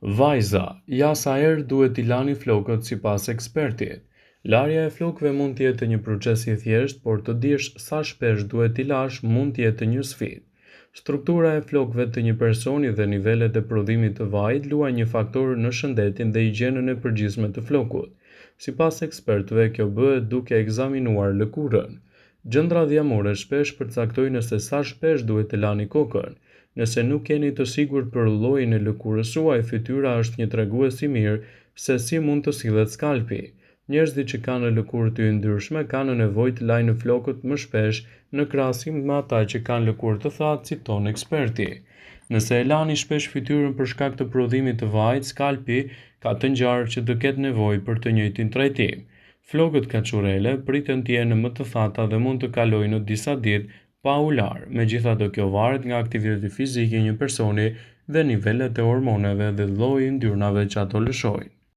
Vajza, ja sa herë duhet t'i lani flokët sipas ekspertit. Larja e flokëve mund të jetë një proces i thjeshtë, por të dish sa shpesh duhet t'i lash mund të jetë një sfidë. Struktura e flokëve të një personi dhe nivelet e prodhimit të vajit luajnë një faktor në shëndetin dhe higjienën e përgjithshme të flokut. Sipas ekspertëve, kjo bëhet duke ekzaminuar lëkurën. Gjëndra dhjamore shpesh përcaktojnë se sa shpesh duhet të lani kokën. Nëse nuk jeni të sigurt për llojin e lëkurës suaj, fytyra është një tregues i mirë se si mund të sillet skalpi. Njerëzit që kanë lëkurë të yndyrshme kanë nevojë të lajnë flokët më shpesh në krahasim me ata që kanë lëkurë të thatë, citon eksperti. Nëse e lani shpesh fytyrën për shkak të prodhimit të vajit, skalpi ka të ngjarë që të ketë nevojë për të njëjtin trajtim. Flokët kaçurele priten të jenë më të thata dhe mund të kalojnë disa ditë pa u larë. Megjithatë, kjo varet nga aktiviteti fizik i një personi dhe nivelet e hormoneve dhe lloji i yndyrnave që ato lëshojnë.